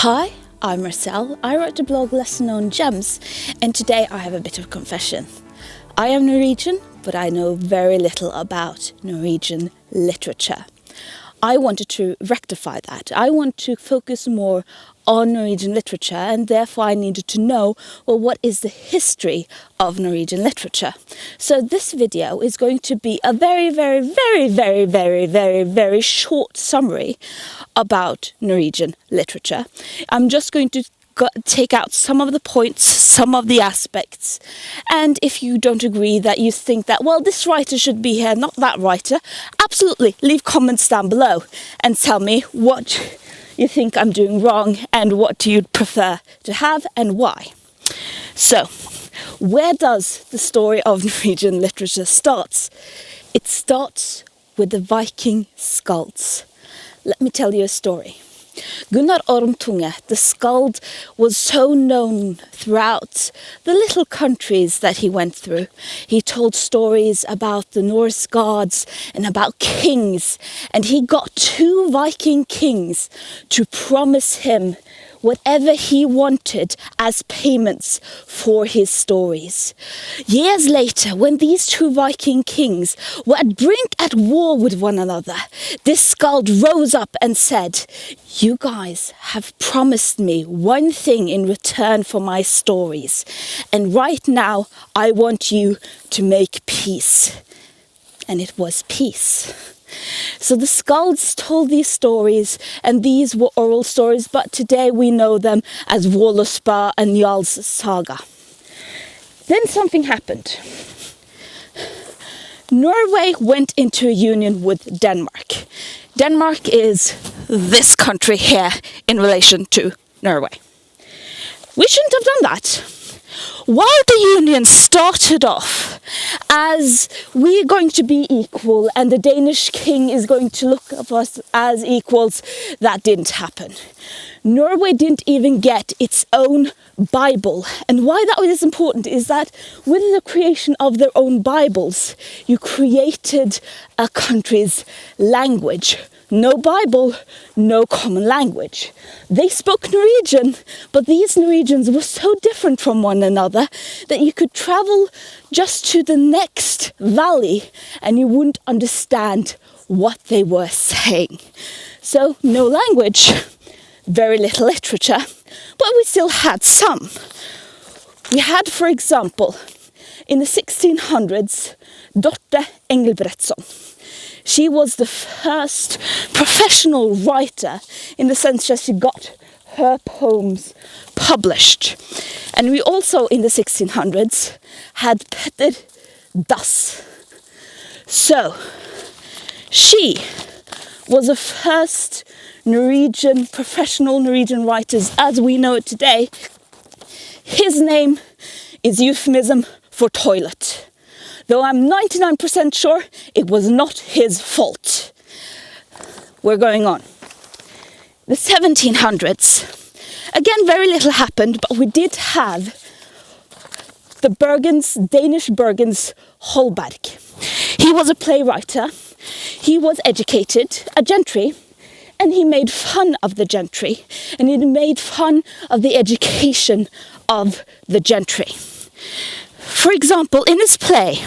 Hi, I'm Marcel. I write a blog Lesson Known Gems, and today I have a bit of confession. I am Norwegian, but I know very little about Norwegian literature. I wanted to rectify that. I want to focus more on Norwegian literature, and therefore I needed to know, well, what is the history of Norwegian literature? So this video is going to be a very short summary about Norwegian literature. I'm just going to take out some of the points, some of the aspects, and if you don't agree, that you think that, well, this writer should be here, not that writer, absolutely leave comments down below and tell me what you think I'm doing wrong and what you'd prefer to have and why. So, where does the story of Norwegian literature start? It starts with the Viking skalds. Let me tell you a story. Gunnar Ormtunge, the skald, was so known throughout the little countries that he went through. He told stories about the Norse gods and about kings, and he got 2 Viking kings to promise him whatever he wanted as payments for his stories. Years later, when these 2 Viking kings were at war with one another, this skald rose up and said, "You guys have promised me one thing in return for my stories, and right now I want you to make peace." And it was peace. So the skalds told these stories, and these were oral stories, but today we know them as Vålåsbæ and Jarl's saga. Then something happened. Norway went into a union with Denmark. Denmark is this country here in relation to Norway. We shouldn't have done that. While the union started off as we're going to be equal and the Danish king is going to look at us as equals, that didn't happen. Norway didn't even get its own Bible. And why that is important is that with the creation of their own Bibles, you created a country's language. No Bible, no common language. They spoke Norwegian, but these Norwegians were so different from one another that you could travel just to the next valley and you wouldn't understand what they were saying. So no language, very little literature, but we still had some. We had, for example, in the 1600s, Dorte Engelbrektsson. She was the first professional writer in the sense that she got her poems published. And we also, in the 1600s, had Petter Dass. So, she was the first professional Norwegian writers as we know it today. His name is euphemism for toilet. Though I'm 99% sure it was not his fault. We're going on. The 1700s. Again, very little happened, but we did have the Danish Bergens Holberg. He was a playwright. He was educated, a gentry, and he made fun of the gentry, and he made fun of the education of the gentry. For example, in his play,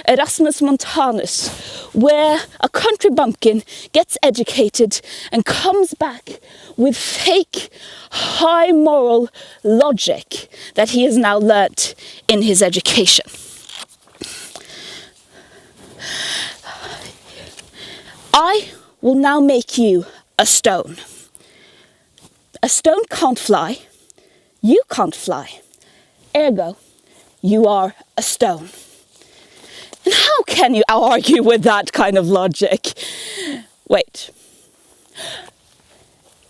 Erasmus Montanus, where a country bumpkin gets educated and comes back with fake high moral logic that he has now learnt in his education. I will now make you a stone. A stone can't fly. You can't fly. Ergo, you are a stone. And how can you argue with that kind of logic? Wait.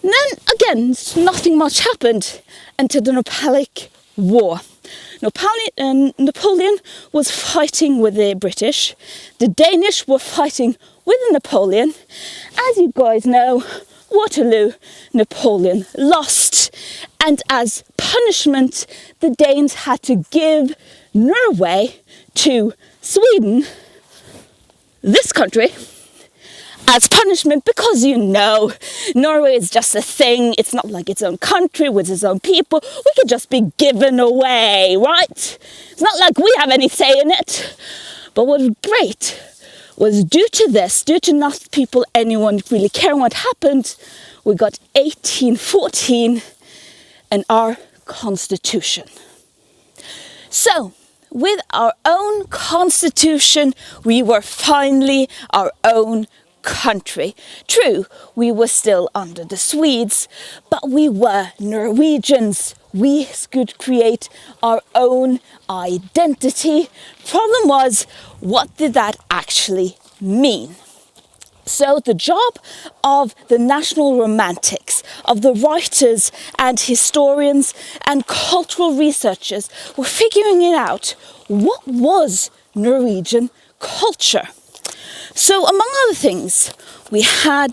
Then again, nothing much happened until the Napoleonic War. Napoleon was fighting with the British. The Danish were fighting with Napoleon. As you guys know, Waterloo, Napoleon lost. And as punishment, the Danes had to give Norway to Sweden, this country, as punishment, because Norway is just a thing. It's not like its own country with its own people. We could just be given away, right? It's not like we have any say in it. But what was great was due to not anyone really caring what happened, we got 1814 and our constitution. So, with our own constitution, we were finally our own country. True, we were still under the Swedes, but we were Norwegians. We could create our own identity. Problem was, what did that actually mean? So the job of the national romantics, of the writers and historians and cultural researchers were figuring it out. What was Norwegian culture? So among other things, we had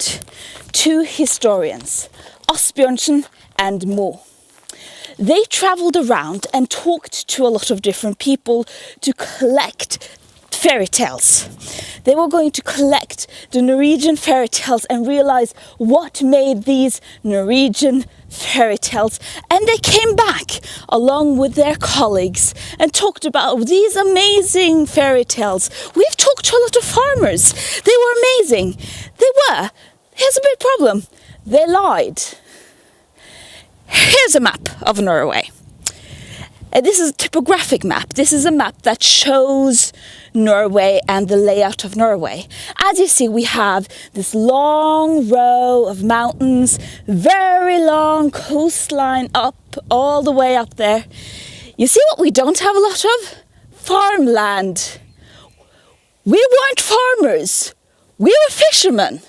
two historians, Asbjørnsen and Mo. They travelled around and talked to a lot of different people to collect fairy tales. They were going to collect the Norwegian fairy tales and realize what made these Norwegian fairy tales. And they came back along with their colleagues and talked about these amazing fairy tales. We've talked to a lot of farmers. They were amazing. They were. Here's a big problem. They lied. Here's a map of Norway. This is a topographic map. This is a map that shows Norway and the layout of Norway. As you see, we have this long row of mountains, very long coastline up, all the way up there. You see what we don't have a lot of? Farmland. We weren't farmers. We were fishermen.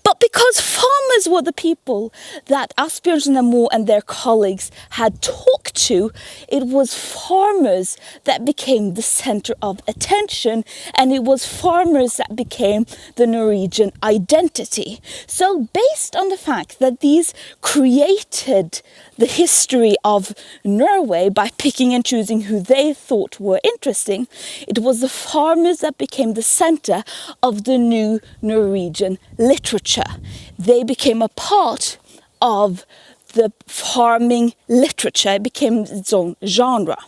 But because farmers were the people that Asbjørnsen and Mo and their colleagues had talked to, it was farmers that became the center of attention, and it was farmers that became the Norwegian identity. So based on the fact that these created the history of Norway by picking and choosing who they thought were interesting, it was the farmers that became the center of the new Norwegian literature. They became a part of the farming literature. It became its own genre.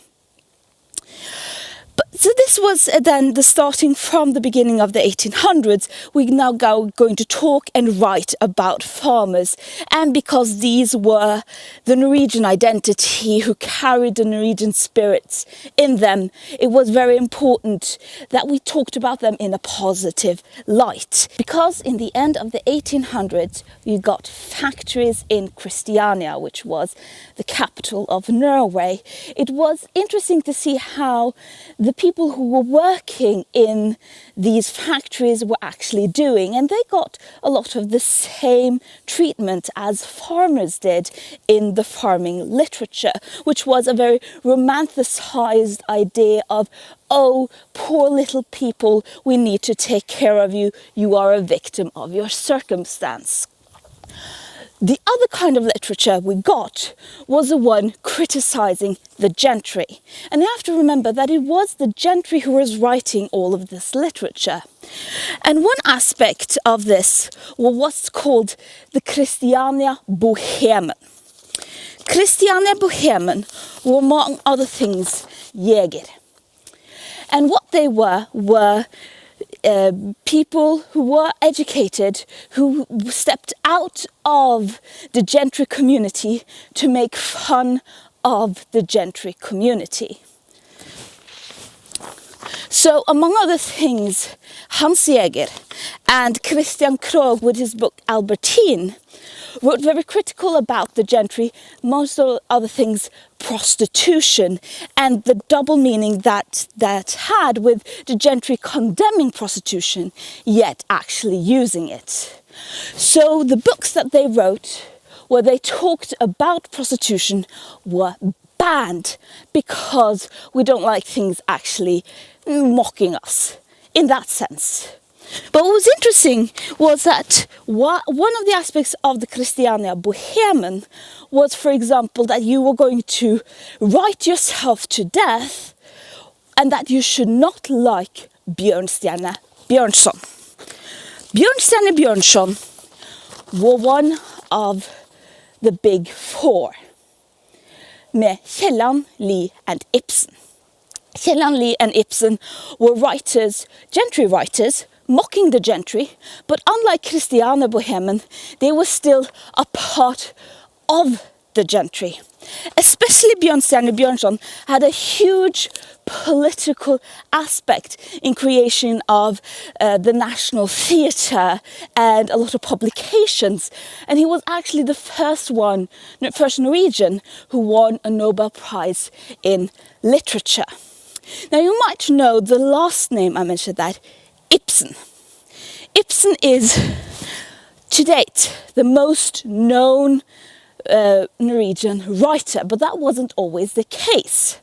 So this was then the starting from the beginning of the 1800s. We're now going to talk and write about farmers. And because these were the Norwegian identity who carried the Norwegian spirits in them, it was very important that we talked about them in a positive light. Because in the end of the 1800s, we got factories in Christiania, which was the capital of Norway. It was interesting to see how the people who were working in these factories were actually doing, and they got a lot of the same treatment as farmers did in the farming literature, which was a very romanticized idea of, oh, poor little people, we need to take care of you, you are a victim of your circumstance. The other kind of literature we got was the one criticizing the gentry. And you have to remember that it was the gentry who was writing all of this literature. And one aspect of this was what's called the Christiania Bohemen. Christiania Bohemen were, among other things, jäger. And what they were people who were educated, who stepped out of the gentry community to make fun of the gentry community. So, among other things, Hans Jäger and Christian Krogh, with his book Albertine, wrote very critical about the gentry, most of other things, prostitution, and the double meaning that had with the gentry condemning prostitution, yet actually using it. So the books that they wrote, where they talked about prostitution, were banned because we don't like things actually mocking us in that sense. But what was interesting was that one of the aspects of the Christiania Bohemen was, for example, that you were going to write yourself to death and that you should not like Bjørnstjerne Bjørnson. Bjørnstjerne Bjørnson were one of the big four, med Kielland, Lie and Ibsen. Kielland, Lie and Ibsen were writers, gentry writers, mocking the gentry, but unlike Christiane Bohemen, they were still a part of the gentry. Especially Bjørnstjerne Bjørnson had a huge political aspect in creation of the National Theatre and a lot of publications. And he was actually the first Norwegian who won a Nobel Prize in literature. Now you might know the last name I mentioned, that Ibsen. Ibsen is, to date, the most known Norwegian writer, but that wasn't always the case.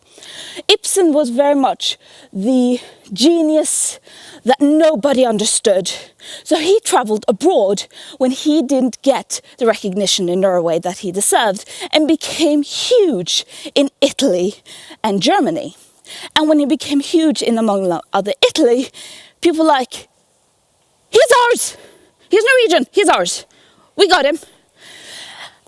Ibsen was very much the genius that nobody understood. So he travelled abroad when he didn't get the recognition in Norway that he deserved, and became huge in Italy and Germany. And when he became huge in, among other, Italy, people were like, he's ours! He's Norwegian, he's ours! We got him!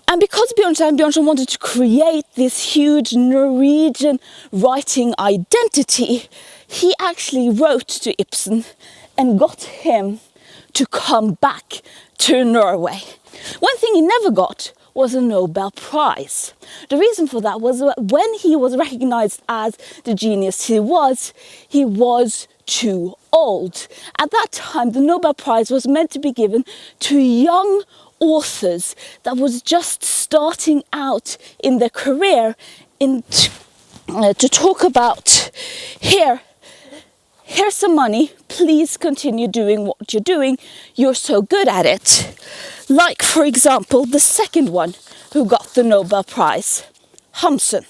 And because Bjørnstjerne Bjørnson wanted to create this huge Norwegian writing identity, he actually wrote to Ibsen and got him to come back to Norway. One thing he never got was a Nobel Prize. The reason for that was that when he was recognized as the genius he was too old. At that time, the Nobel Prize was meant to be given to young authors that was just starting out in their career to talk about, here's some money, please continue doing what you're doing, you're so good at it. Like, for example, the second one who got the Nobel Prize, Hamsun.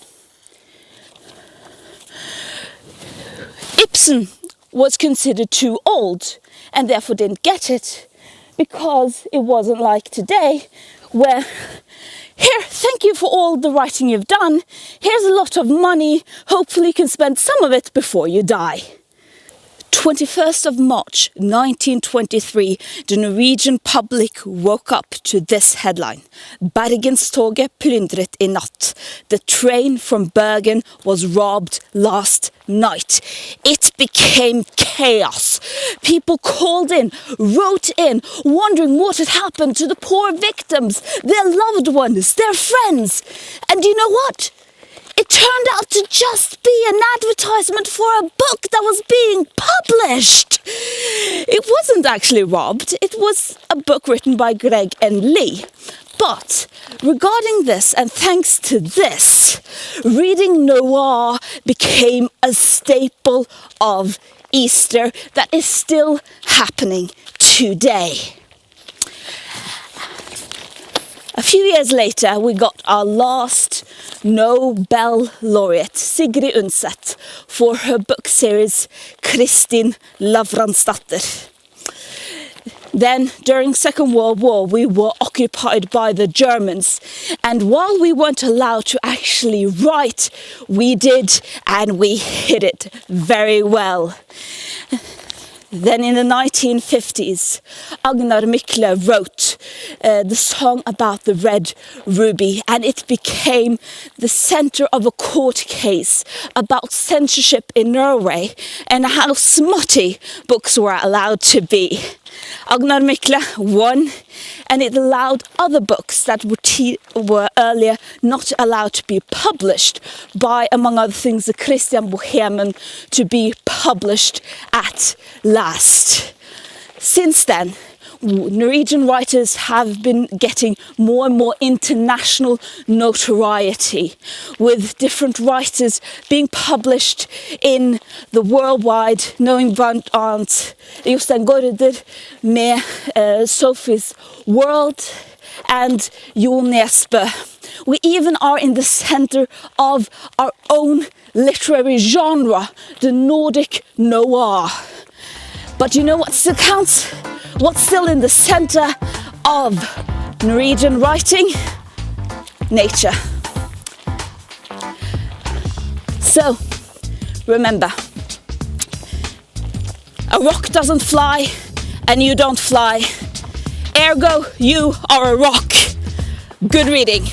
Ibsen was considered too old and therefore didn't get it, because it wasn't like today where, here, thank you for all the writing you've done, here's a lot of money, hopefully you can spend some of it before you die. 21st of March 1923, the Norwegian public woke up to this headline. Bergenstoget plyndret i natt. The train from Bergen was robbed last night. It became chaos. People called in, wrote in, wondering what had happened to the poor victims, their loved ones, their friends. And you know what? It turned out to just be an advertisement for a book that was being published. It wasn't actually robbed. It was a book written by Greg and Lee. But regarding this, and thanks to this, reading noir became a staple of Easter that is still happening today. A few years later, we got our last Nobel laureate, Sigrid Undset, for her book series Kristin Lavransdatter. Then, during Second World War, we were occupied by the Germans. And while we weren't allowed to actually write, we did, and we hid it very well. Then in the 1950s, Agnar Mykle wrote the song about the red ruby, and it became the center of a court case about censorship in Norway and how smutty books were allowed to be. Agnar Mykle won, and it allowed other books that were earlier not allowed to be published by, among other things, the Christian Bohemen, to be published at last. Since then, Norwegian writers have been getting more and more international notoriety, with different writers being published in the worldwide, knowing blant annet Jostein Gaarder med Sophie's World and Jo Nesbø. We even are in the center of our own literary genre, the Nordic noir. But you know what still counts? What's still in the center of Norwegian writing? Nature. So, remember, a rock doesn't fly, and you don't fly. Ergo, you are a rock. Good reading.